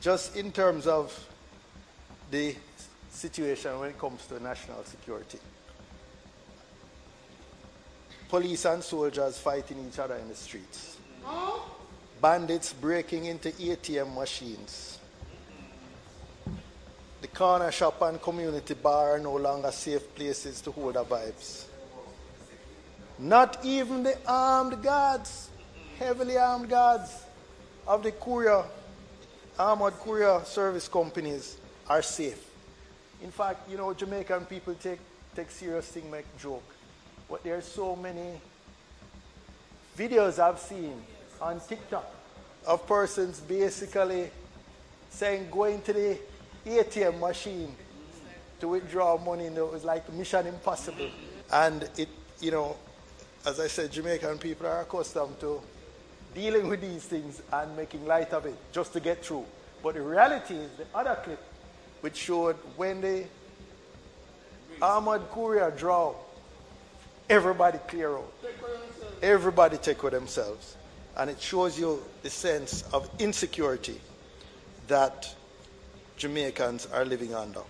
just in terms of the situation when it comes to national security. Police and soldiers fighting each other in the streets. Bandits breaking into ATM machines. The corner shop and community bar are no longer safe places to hold the vibes. Not even the armed guards, heavily armed guards of the armored courier service companies are safe. In fact, you know, Jamaican people take serious things, make joke. But there are so many videos I've seen on TikTok of persons basically saying going to the ATM machine to withdraw money. It was like mission impossible. And it, you know, as I said, Jamaican people are accustomed to dealing with these things and making light of it just to get through. But the reality is the other clip which showed when the armored courier draw, everybody clear out. Everybody take with themselves. And it shows you the sense of insecurity that Jamaicans are living under.